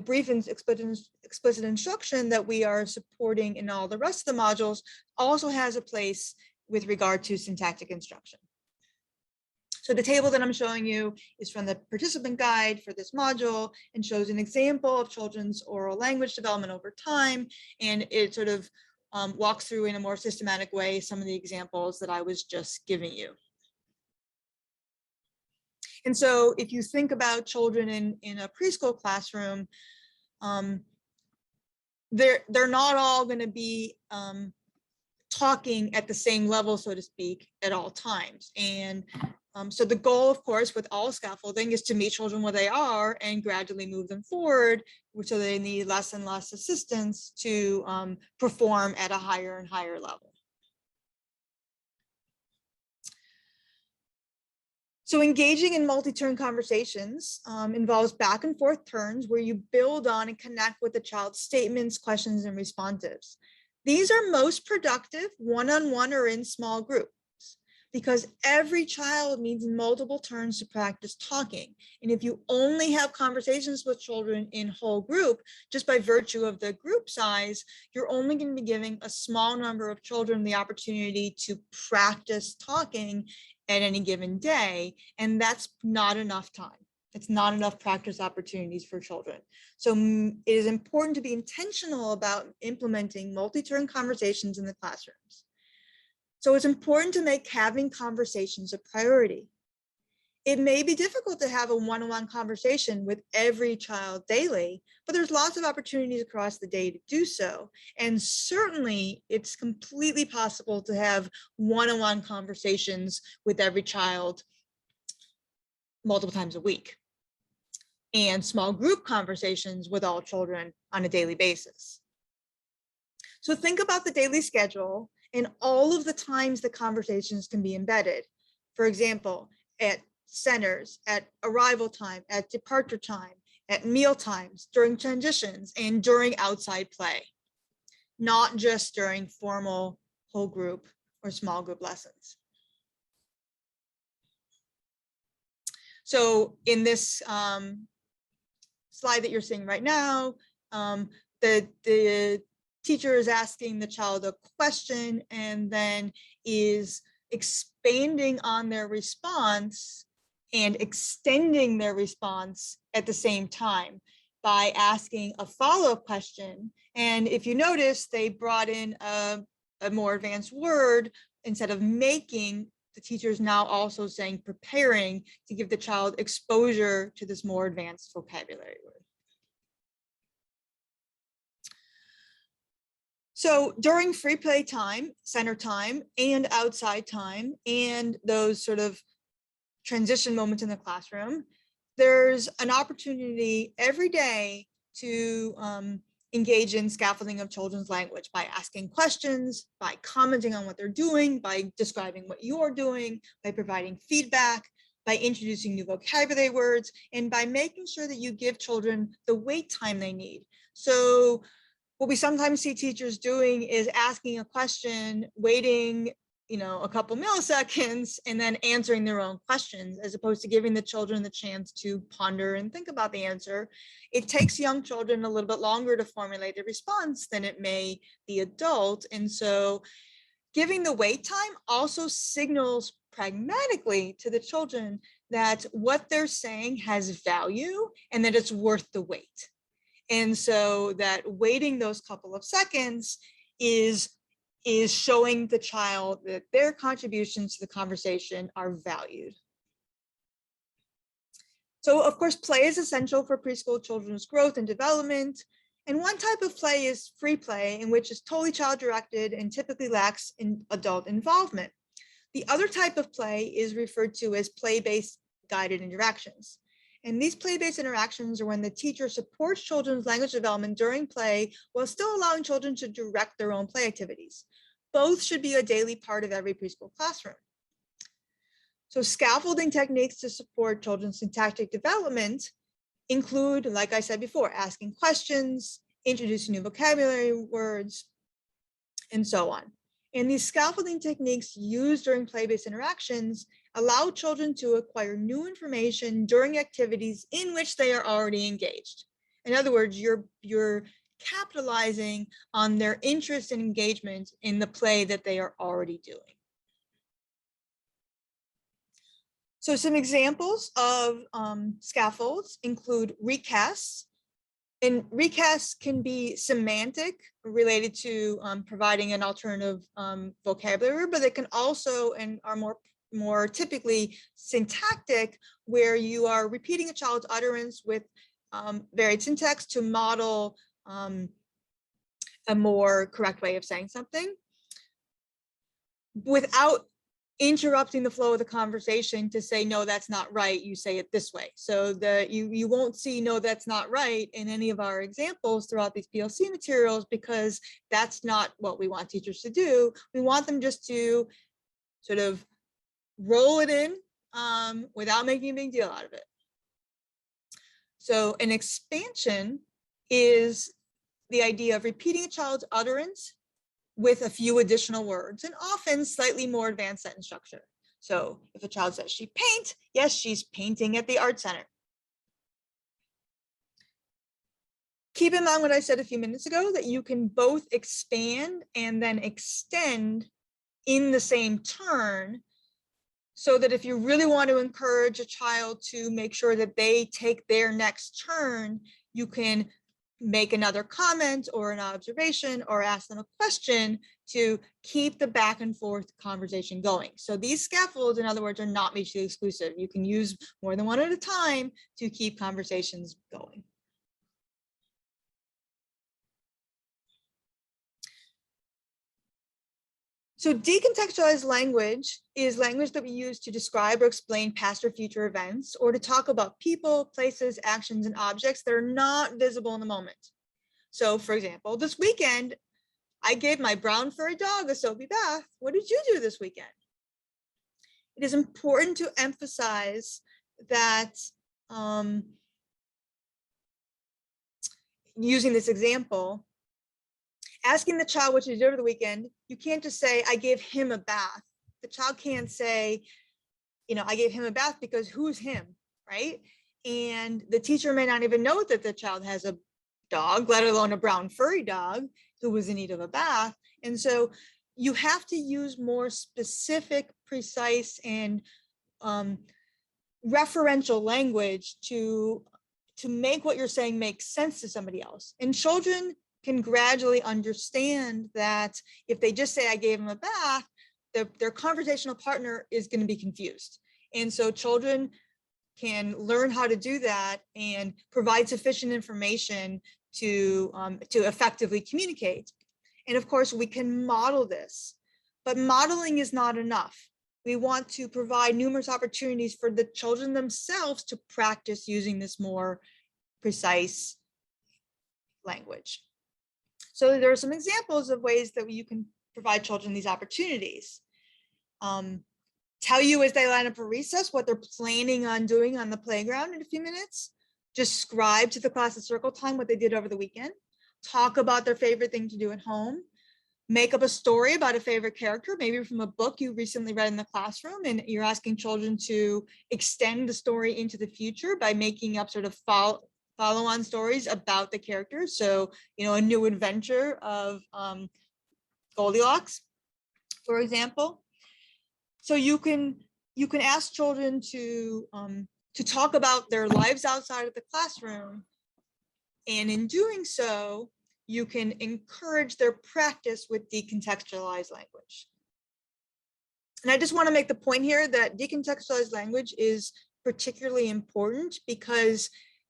brief and explicit instruction that we are supporting in all the rest of the modules also has a place with regard to syntactic instruction. So the table that I'm showing you is from the participant guide for this module and shows an example of children's oral language development over time. And it sort of walks through in a more systematic way some of the examples that I was just giving you. And so if you think about children in a preschool classroom, they're not all going to be talking at the same level, so to speak, at all times. And so the goal, of course, with all scaffolding is to meet children where they are and gradually move them forward, so they need less and less assistance to perform at a higher and higher level. So engaging in multi-turn conversations involves back and forth turns where you build on and connect with the child's statements, questions, and responsives. These are most productive one-on-one or in small groups, because every child needs multiple turns to practice talking. And if you only have conversations with children in whole group, just by virtue of the group size, you're only going to be giving a small number of children the opportunity to practice talking at any given day. And that's not enough time. It's not enough practice opportunities for children. So it is important to be intentional about implementing multi-turn conversations in the classrooms. So it's important to make having conversations a priority. It may be difficult to have a one-on-one conversation with every child daily, but there's lots of opportunities across the day to do so. And certainly it's completely possible to have one-on-one conversations with every child multiple times a week, and small group conversations with all children on a daily basis. So think about the daily schedule and all of the times the conversations can be embedded. For example, at centers, at arrival time, at departure time, at meal times, during transitions, and during outside play, not just during formal whole group or small group lessons. So in this slide that you're seeing right now, the teacher is asking the child a question and then is expanding on their response and extending their response at the same time by asking a follow-up question. And if you notice, they brought in a more advanced word instead of making. The teacher is now also saying preparing to give the child exposure to this more advanced vocabulary word. So during free play time, center time, and outside time, and those sort of transition moments in the classroom, there's an opportunity every day to engage in scaffolding of children's language by asking questions, by commenting on what they're doing, by describing what you're doing, by providing feedback, by introducing new vocabulary words, and by making sure that you give children the wait time they need. So what we sometimes see teachers doing is asking a question, waiting, a couple milliseconds, and then answering their own questions, as opposed to giving the children the chance to ponder and think about the answer. It takes young children a little bit longer to formulate a response than it may the adult. And so giving the wait time also signals pragmatically to the children that what they're saying has value and that it's worth the wait. And so that waiting those couple of seconds is showing the child that their contributions to the conversation are valued. So of course, play is essential for preschool children's growth and development. And one type of play is free play, in which is totally child-directed and typically lacks in adult involvement. The other type of play is referred to as play-based guided interactions. And these play-based interactions are when the teacher supports children's language development during play while still allowing children to direct their own play activities. Both should be a daily part of every preschool classroom. So scaffolding techniques to support children's syntactic development include, like I said before, asking questions, introducing new vocabulary words, and so on. And these scaffolding techniques used during play-based interactions allow children to acquire new information during activities in which they are already engaged. In other words, you're capitalizing on their interest and engagement in the play that they are already doing. So some examples of scaffolds include recasts. And recasts can be semantic, related to providing an alternative vocabulary, but they can also, and are more typically syntactic, where you are repeating a child's utterance with varied syntax to model a more correct way of saying something without interrupting the flow of the conversation to say, no, that's not right, you say it this way. So that you won't see no, that's not right in any of our examples throughout these PLC materials, because that's not what we want teachers to do. We want them just to sort of roll it in without making a big deal out of it. So an expansion is the idea of repeating a child's utterance with a few additional words, and often slightly more advanced sentence structure. So if a child says she paint, yes, she's painting at the art center. Keep in mind what I said a few minutes ago, that you can both expand and then extend in the same turn, so that if you really want to encourage a child to make sure that they take their next turn, you can make another comment or an observation or ask them a question to keep the back and forth conversation going. So these scaffolds, in other words, are not mutually exclusive. You can use more than one at a time to keep conversations going. So decontextualized language is language that we use to describe or explain past or future events, or to talk about people, places, actions, and objects that are not visible in the moment. So for example, this weekend, I gave my brown furry dog a soapy bath. What did you do this weekend? It is important to emphasize that using this example, asking the child what you did over the weekend, you can't just say, I gave him a bath. The child can't say, I gave him a bath, because who's him, right? And the teacher may not even know that the child has a dog, let alone a brown furry dog who was in need of a bath. And so you have to use more specific, precise, and referential language to make what you're saying make sense to somebody else. And children can gradually understand that if they just say, I gave him a bath, their conversational partner is going to be confused. And so children can learn how to do that and provide sufficient information to effectively communicate. And of course, we can model this, but modeling is not enough. We want to provide numerous opportunities for the children themselves to practice using this more precise language. So there are some examples of ways that you can provide children these opportunities. Tell you as they line up for recess what they're planning on doing on the playground in a few minutes. Describe to the class at circle time what they did over the weekend. Talk about their favorite thing to do at home. Make up a story about a favorite character, maybe from a book you recently read in the classroom, and you're asking children to extend the story into the future by making up sort of follow-on stories about the characters. So, a new adventure of Goldilocks, for example. So you can ask children to talk about their lives outside of the classroom, and in doing so, you can encourage their practice with decontextualized language. And I just want to make the point here that decontextualized language is particularly important because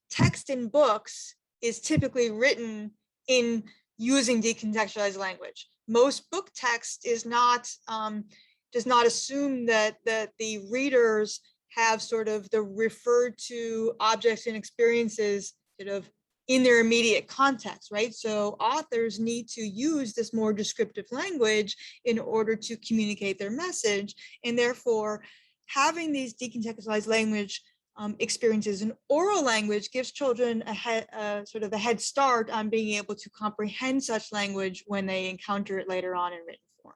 text in books is typically written in using decontextualized language. Most book text is not does not assume that the readers have sort of the referred to objects and experiences sort of in their immediate context, right? So authors need to use this more descriptive language in order to communicate their message. And therefore, having these decontextualized language experiences in oral language gives children sort of a head start on being able to comprehend such language when they encounter it later on in written form.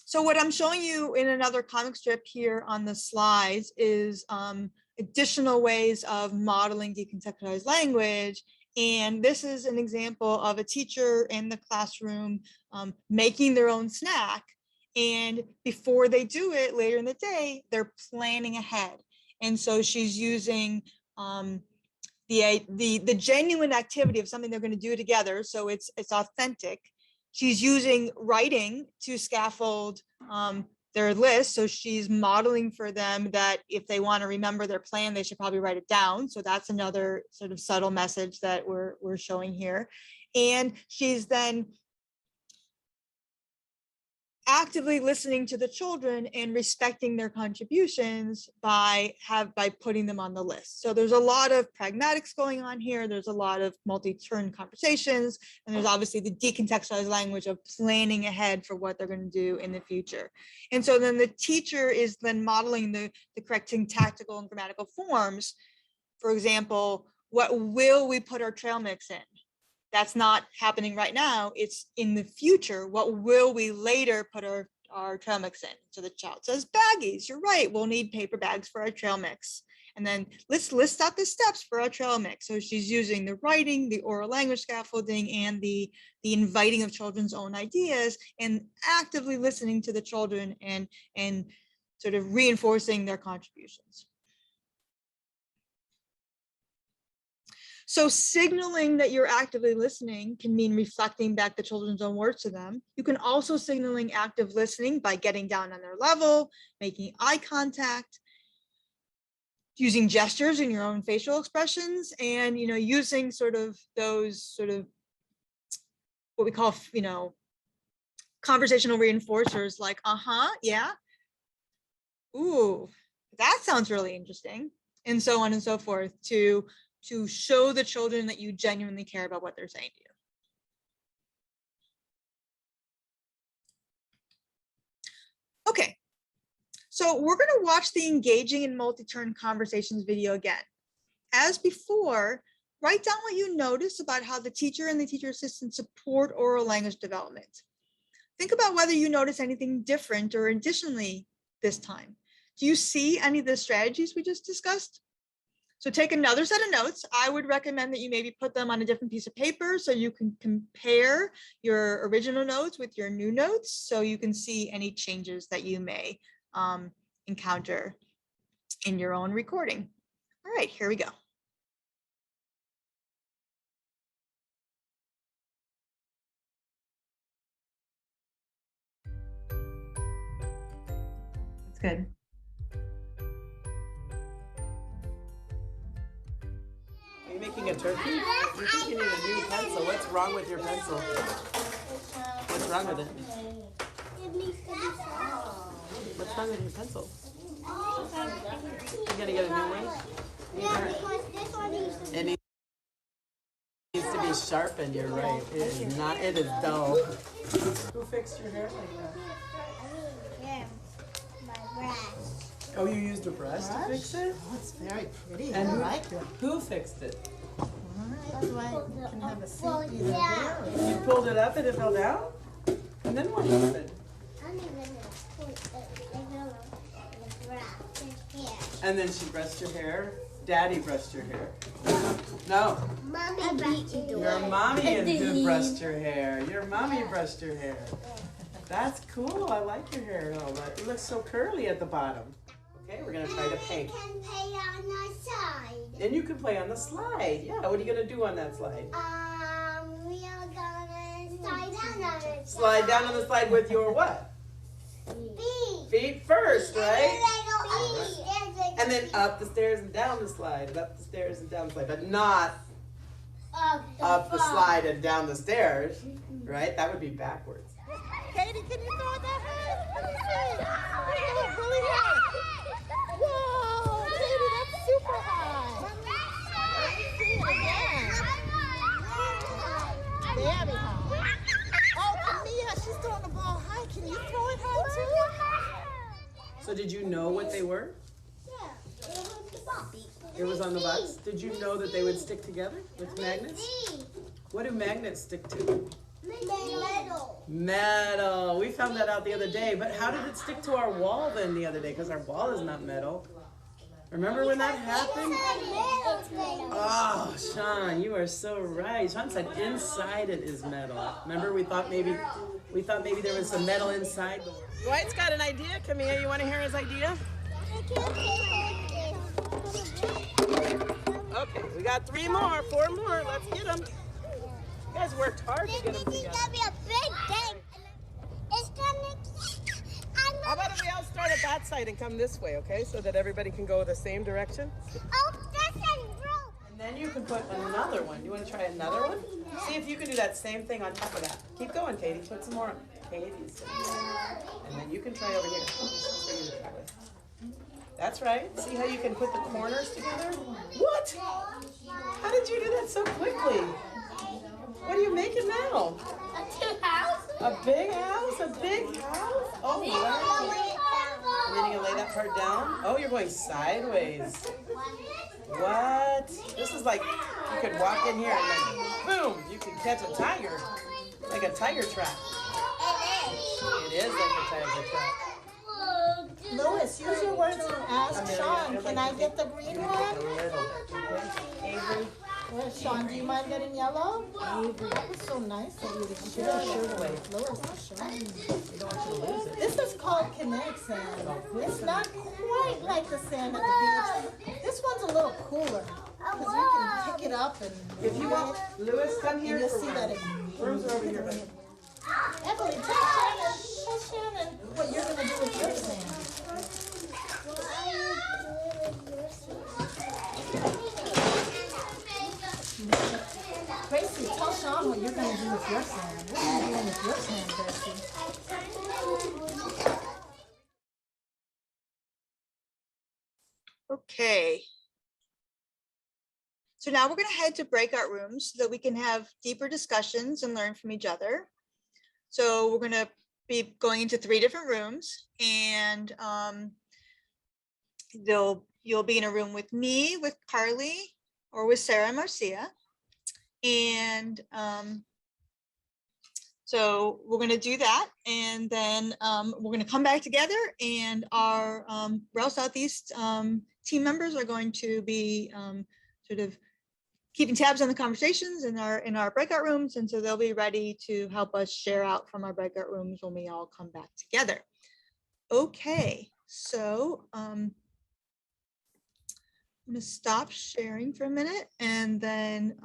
So what I'm showing you in another comic strip here on the slides is additional ways of modeling decontextualized language. And this is an example of a teacher in the classroom making their own snack. And before they do it later in the day, they're planning ahead. And so she's using the genuine activity of something they're going to do together. So it's authentic. She's using writing to scaffold their list. So she's modeling for them that if they want to remember their plan, they should probably write it down. So that's another sort of subtle message that we're showing here. And she's then actively listening to the children and respecting their contributions by putting them on the list. So there's a lot of pragmatics going on here. There's a lot of multi-turn conversations, and there's obviously the decontextualized language of planning ahead for what they're going to do in the future. And so then the teacher is then modeling the correct tactical and grammatical forms. For example, what will we put our trail mix in? That's not happening right now. It's in the future. What will we later put our trail mix in? So the child says baggies. You're right. We'll need paper bags for our trail mix. And then let's list out the steps for our trail mix. So she's using the writing, the oral language scaffolding, and the inviting of children's own ideas, and actively listening to the children and sort of reinforcing their contributions. So signaling that you're actively listening can mean reflecting back the children's own words to them. You can also signaling active listening by getting down on their level, making eye contact, using gestures and your own facial expressions, and using sort of those sort of what we call conversational reinforcers like yeah, ooh, that sounds really interesting, and so on and so forth to show the children that you genuinely care about what they're saying to you. Okay, so we're going to watch the engaging in multi-turn conversations video again. As before, write down what you notice about how the teacher and the teacher assistant support oral language development. Think about whether you notice anything different or additionally this time. Do you see any of the strategies we just discussed? So take another set of notes. I would recommend that you maybe put them on a different piece of paper so you can compare your original notes with your new notes so you can see any changes that you may encounter in your own recording. All right, here we go. That's good. Are you making a turkey? You think you need a new pencil. What's wrong with your pencil? What's wrong with it? What's wrong with your pencil? You gotta get a new one? Yeah, because this one needs to It needs to be sharpened, you're right. It is not, it is dull. Who fixed your hair like that? Yeah, my brush. Oh, you used a brush to fix it? Oh, it's very pretty. And I like it. who fixed it? That's why you can have a seat Well, either yeah. there or You pulled it up and it fell down? And then what happened? I don't even know. The brush, his hair. And then she brushed your hair? Daddy brushed your hair? No. Mommy brushed your Your mommy is who brushed your hair. Your mommy brushed your hair. That's cool. I like your hair. Oh, but it looks so curly at the bottom. Okay, we're gonna try to paint. can play on the side. And you can play on the slide. Yeah, what are you gonna do on that slide? We are gonna slide down on it. Slide down on the slide with your what? Feet. Feet first, right? Feet. And then up the stairs and down the slide. Up the stairs and down the slide, but not up the slide and down the stairs, right? That would be backwards. Katie, can you throw that? So did you know what they were? Yeah, it was on the box. It was on the box? Did you know that they would stick together with magnets? What do magnets stick to? Metal. Metal. We found that out the other day, but how did it stick to our wall then the other day? Because our wall is not metal. Remember when that happened? Oh, Sean, you are so right. Sean said inside it is metal. Remember we thought maybe there was some metal inside. Dwight's got an idea. Camille, you want to hear his idea? Okay, we got 3 more, 4 more. Let's get them. You guys worked hard to get them This is together. gonna be a big day. It's gonna. How about if we all start at that side and come this way, okay? So that everybody can go the same direction. Oh, that's a rope. And then you can put another one. You want to try another one? See if you can do that same thing on top of that. Keep going, Katie. Put some more on. Katie's. And then you can try over here. For you to try with. That's right. See how you can put the corners together? What? How did you do that so quickly? What are you making now? A 2 house. A big house? A big house? Oh, wow. And then you're gonna lay that part down? Oh, you're going sideways. What? This is like, you could walk in here and then, boom, you could catch a tiger. Like a tiger trap. It is like a tiger trap. Louis, use your words and ask Sean, can I get the green A one? little bit, okay? Avery? Well, Sean, do you mind getting yellow? Avery. That was so nice of you to Put your shirt away. Louis, Sean. We don't want you to lose it. This is called Connect sand. It's not quite like the sand at the beach. This one's a little cooler because you can pick it up and If you want, Louis, come here and you'll for see that rooms. it. Rooms are over here, buddy. Emily, tell Shannon what you're gonna do with your sand. Gracie, tell Sean what you're gonna do with your sand. What are you doing with your sand, Gracie? Okay. So now we're going to head to breakout rooms so that we can have deeper discussions and learn from each other. So we're going to be going into 3 different rooms, and you'll be in a room with me, with Carly, or with Sarah and Marcia. And so we're going to do that, and then we're going to come back together, and our REL Southeast team members are going to be sort of keeping tabs on the conversations in our breakout rooms, and so they'll be ready to help us share out from our breakout rooms when we all come back together. Okay, so I'm going to stop sharing for a minute, and then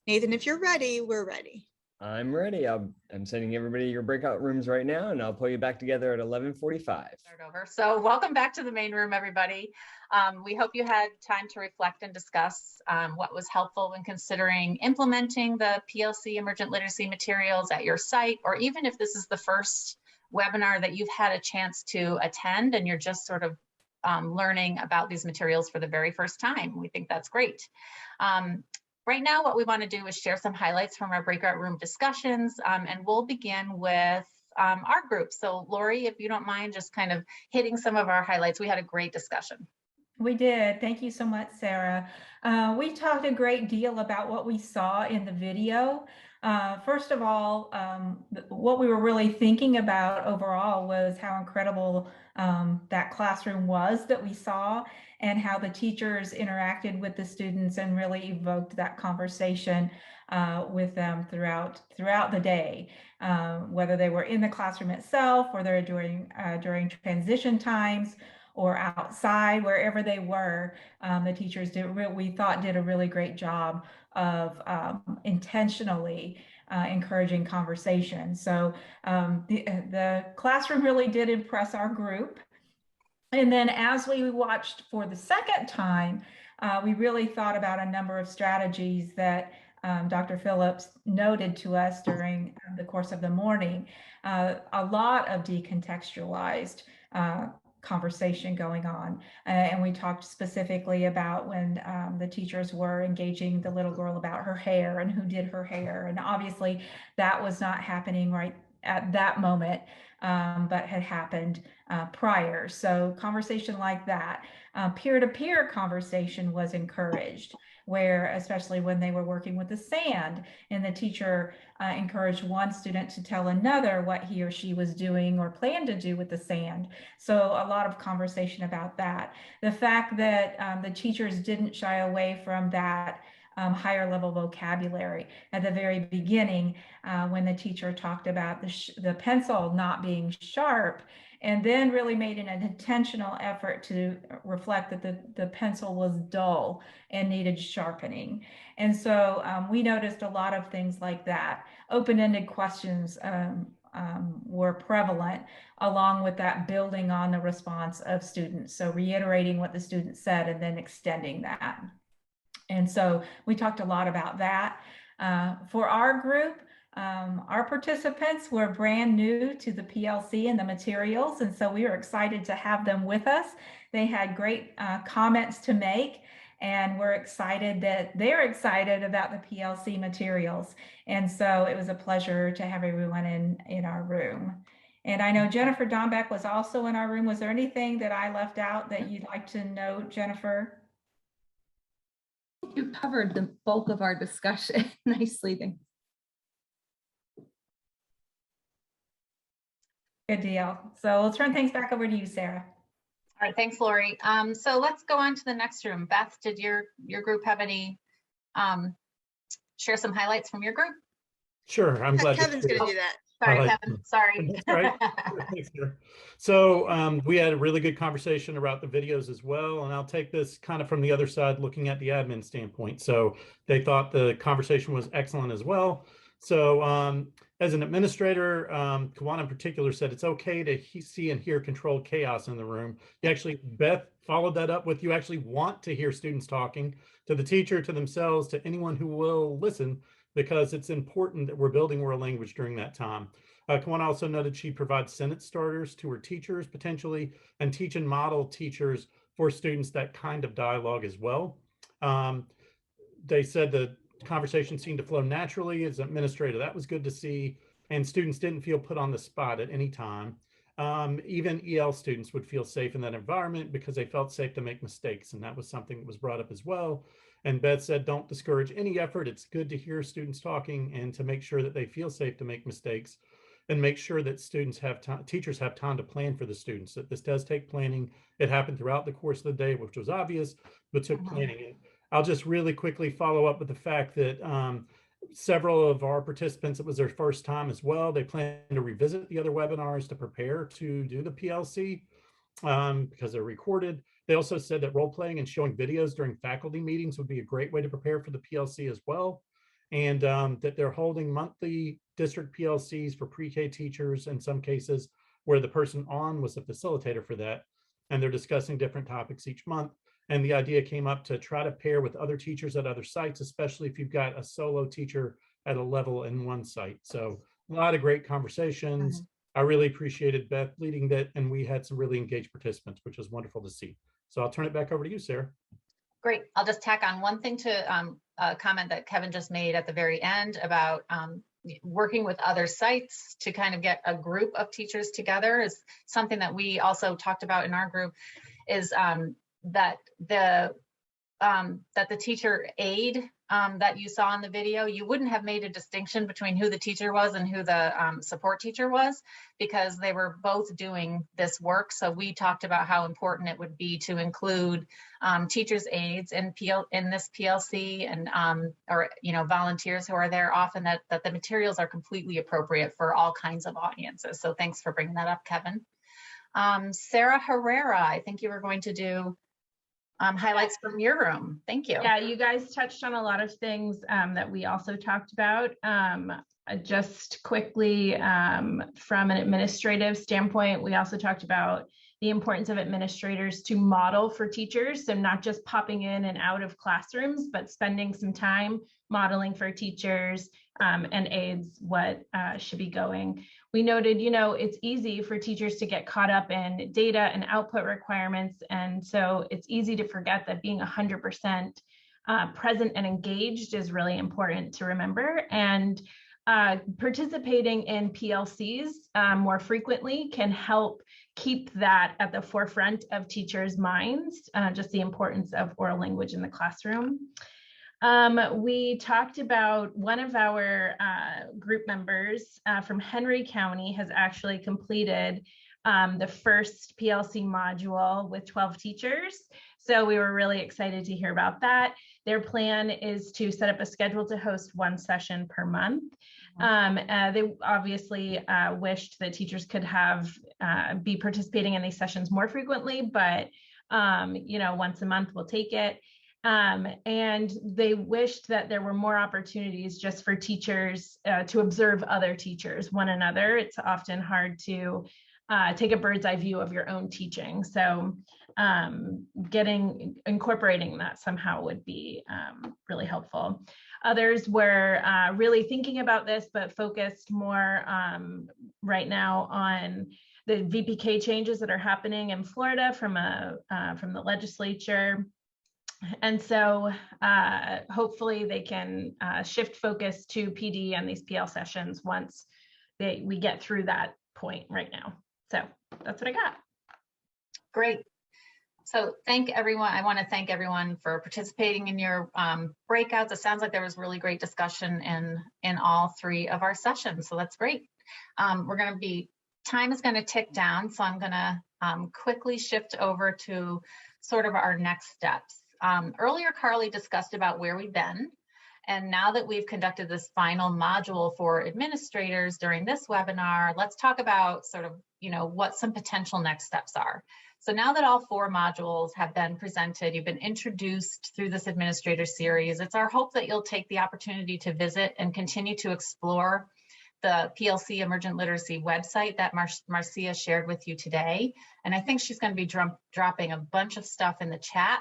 Nathan, if you're ready, we're ready. I'm ready. I'm sending everybody your breakout rooms right now, and I'll pull you back together at 11:45. Start over. So welcome back to the main room, everybody. We hope you had time to reflect and discuss what was helpful when considering implementing the PLC emergent literacy materials at your site, or even if this is the first webinar that you've had a chance to attend and you're just sort of learning about these materials for the very first time. We think that's great. Right now, what we want to do is share some highlights from our breakout room discussions, and we'll begin with our group. So Lori, if you don't mind just kind of hitting some of our highlights. We had a great discussion. We did. Thank you so much, Sarah. We talked a great deal about what we saw in the video. First of all, what we were really thinking about overall was how incredible that classroom was that we saw, and how the teachers interacted with the students and really evoked that conversation with them throughout the day, whether they were in the classroom itself, or they're during transition times, or outside, wherever they were. The teachers we thought did a really great job of intentionally encouraging conversation. So the classroom really did impress our group. And then as we watched for the second time, we really thought about a number of strategies that Dr. Phillips noted to us during the course of the morning. A lot of decontextualized conversation going on. And we talked specifically about when the teachers were engaging the little girl about her hair and who did her hair. And obviously that was not happening right at that moment. but had happened prior. So conversation like that, peer-to-peer conversation was encouraged, where especially when they were working with the sand and the teacher encouraged one student to tell another what he or she was doing or planned to do with the sand. So a lot of conversation about that. The fact that the teachers didn't shy away from that higher level vocabulary at the very beginning, when the teacher talked about the pencil not being sharp, and then really made an intentional effort to reflect that the pencil was dull and needed sharpening. And so we noticed a lot of things like that. Open-ended questions were prevalent, along with that building on the response of students. So reiterating what the student said and then extending that. And so we talked a lot about that. For our group, our participants were brand new to the PLC and the materials, and so we were excited to have them with us. They had great comments to make, and we're excited that they're excited about the PLC materials. And so it was a pleasure to have everyone in our room. And I know Jennifer Dombeck was also in our room. Was there anything that I left out that you'd like to note, Jennifer? You covered the bulk of our discussion nicely. Thanks. Good deal. So we'll turn things back over to you, Sarah. All right, thanks, Lori. So let's go on to the next room. Beth, did your group have any, share some highlights from your group? Sure, I'm glad. Kevin's going to do that. Sorry, Kevin, sorry. That's right. Thanks, Sarah. So we had a really good conversation about the videos as well, and I'll take this kind of from the other side, looking at the admin standpoint. So they thought the conversation was excellent as well. So as an administrator, Kawana in particular said it's okay to see and hear controlled chaos in the room. You actually, Beth followed that up with, you actually want to hear students talking to the teacher, to themselves, to anyone who will listen, because it's important that we're building world language during that time. Kawana also noted she provides sentence starters to her teachers potentially, and teach and model teachers for students that kind of dialogue as well. They said the conversation seemed to flow naturally as an administrator. That was good to see. And students didn't feel put on the spot at any time. Even EL students would feel safe in that environment because they felt safe to make mistakes. And that was something that was brought up as well. And Beth said, don't discourage any effort. It's good to hear students talking and to make sure that they feel safe to make mistakes, and make sure that students have time, teachers have time to plan for the students, that this does take planning. It happened throughout the course of the day, which was obvious, but took planning. And I'll just really quickly follow up with the fact that several of our participants, it was their first time as well. They plan to revisit the other webinars to prepare to do the PLC because they're recorded. They also said that role-playing and showing videos during faculty meetings would be a great way to prepare for the PLC as well. And that they're holding monthly district PLCs for pre-K teachers in some cases, where the person on was the facilitator for that. And they're discussing different topics each month. And the idea came up to try to pair with other teachers at other sites, especially if you've got a solo teacher at a level in one site. So a lot of great conversations. I really appreciated Beth leading that, and we had some really engaged participants, which was wonderful to see. So I'll turn it back over to you, Sarah. Great. I'll just tack on one thing to a comment that Kevin just made at the very end about working with other sites to kind of get a group of teachers together is something that we also talked about in our group, is that the teacher aide that you saw in the video, you wouldn't have made a distinction between who the teacher was and who the support teacher was, because they were both doing this work. So we talked about how important it would be to include teachers' aides in this PLC, and or volunteers who are there often, that the materials are completely appropriate for all kinds of audiences. So thanks for bringing that up, Kevin. Sarah Herrera, I think you were going to do highlights from your room. Thank you. Yeah, you guys touched on a lot of things that we also talked about. Just quickly, from an administrative standpoint, we also talked about the importance of administrators to model for teachers. So not just popping in and out of classrooms, but spending some time modeling for teachers and aides what should be going. We noted, it's easy for teachers to get caught up in data and output requirements. And so it's easy to forget that being 100% present and engaged is really important to remember. And participating in PLCs more frequently can help keep that at the forefront of teachers' minds, just the importance of oral language in the classroom. We talked about one of our group members from Henry County has actually completed the first PLC module with 12 teachers. So we were really excited to hear about that. Their plan is to set up a schedule to host one session per month. They obviously wished that teachers could have be participating in these sessions more frequently, but you know, once a month we'll take it. And they wished that there were more opportunities just for teachers to observe other teachers, one another. It's often hard to take a bird's eye view of your own teaching. So incorporating that somehow would be really helpful. Others were really thinking about this, but focused more right now on the VPK changes that are happening in Florida from the legislature. And so hopefully they can shift focus to PD and these PL sessions once we get through that point right now. So that's what I got. Great. So thank everyone. I want to thank everyone for participating in your breakouts. It sounds like there was really great discussion in all three of our sessions. So that's great. Time is going to tick down. So I'm going to quickly shift over to sort of our next steps. Earlier, Carly discussed about where we've been. And now that we've conducted this final module for administrators during this webinar, let's talk about sort of, you know, what some potential next steps are. So now that all 4 modules have been presented, you've been introduced through this administrator series, it's our hope that you'll take the opportunity to visit and continue to explore the PLC Emergent Literacy website that Marcia shared with you today. And I think she's going to be dropping a bunch of stuff in the chat.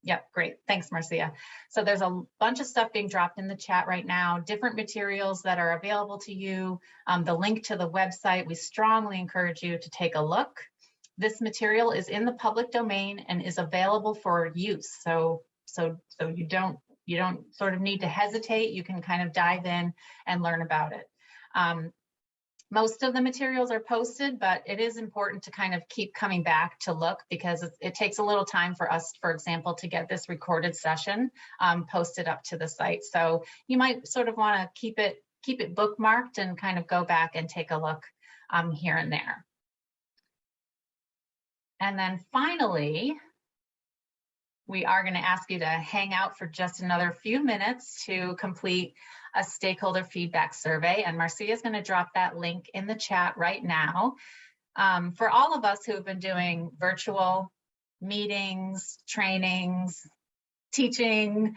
Yeah, great. Thanks, Marcia. So there's a bunch of stuff being dropped in the chat right now, different materials that are available to you, the link to the website. We strongly encourage you to take a look. This material is in the public domain and is available for use. So you don't sort of need to hesitate. You can kind of dive in and learn about it. Most of the materials are posted, but it is important to kind of keep coming back to look because it takes a little time for us, for example, to get this recorded session posted up to the site. So you might sort of want to keep it bookmarked and kind of go back and take a look here and there. And then finally, we are going to ask you to hang out for just another few minutes to complete a stakeholder feedback survey. And Marcia is going to drop that link in the chat right now. For all of us who have been doing virtual meetings, trainings, teaching,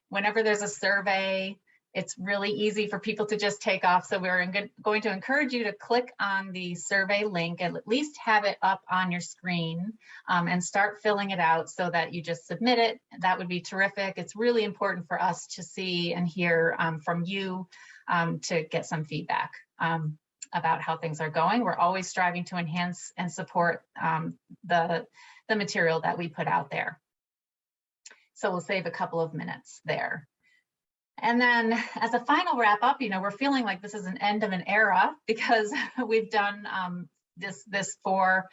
whenever there's a survey, it's really easy for people to just take off. So we're going to encourage you to click on the survey link and at least have it up on your screen and start filling it out so that you just submit it. That would be terrific. It's really important for us to see and hear from you to get some feedback about how things are going. We're always striving to enhance and support the material that we put out there. So we'll save a couple of minutes there. And then as a final wrap up, you know, we're feeling like this is an end of an era because we've done this 4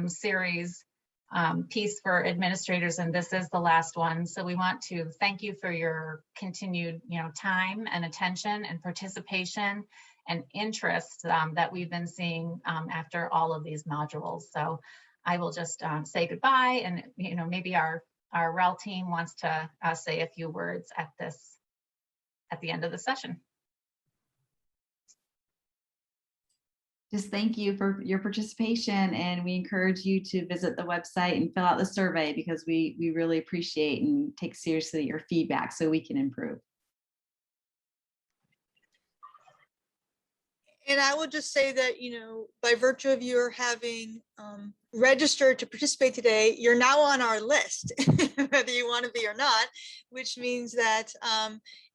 series piece for administrators, and this is the last one. So we want to thank you for your continued, you know, time and attention and participation and interest that we've been seeing after all of these modules. So I will just say goodbye, and you know, maybe our REL team wants to say a few words at the end of the session. Just thank you for your participation, and we encourage you to visit the website and fill out the survey because we really appreciate and take seriously your feedback so we can improve. And I will just say that, you know, by virtue of your having registered to participate today, you're now on our list, whether you want to be or not, which means that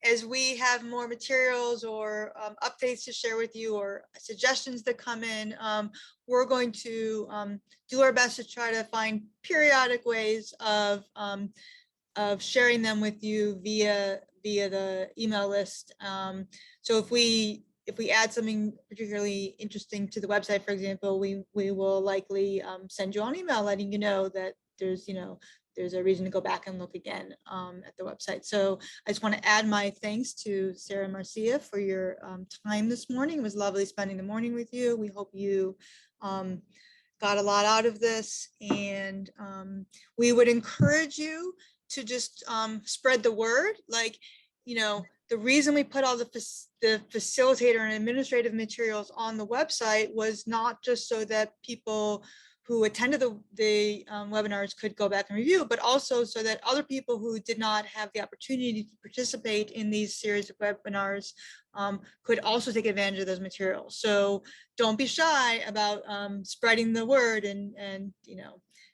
as we have more materials or updates to share with you or suggestions that come in, we're going to do our best to try to find periodic ways of sharing them with you via via the email list. So if we add something particularly interesting to the website, for example, we will likely send you an email letting you know that there's a reason to go back and look again at the website. So I just want to add my thanks to Sarah and Marcia for your time this morning. It was lovely spending the morning with you. We hope you got a lot out of this, and we would encourage you to just spread the word. Like, the reason we put all the facilitator and administrative materials on the website was not just so that people who attended the webinars could go back and review, but also so that other people who did not have the opportunity to participate in these series of webinars could also take advantage of those materials. So don't be shy about spreading the word and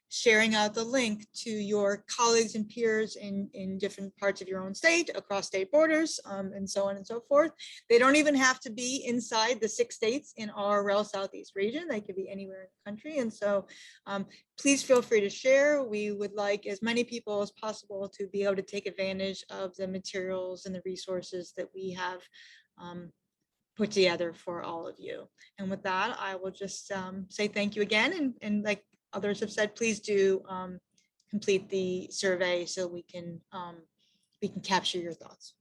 sharing out the link to your colleagues and peers in different parts of your own state, across state borders, and so on and so forth. They don't even have to be inside the 6 states in our REL Southeast region. They could be anywhere in the country. And so please feel free to share. We would like as many people as possible to be able to take advantage of the materials and the resources that we have put together for all of you. And with that, I will just say thank you again. And like others have said, please do complete the survey so we can capture your thoughts.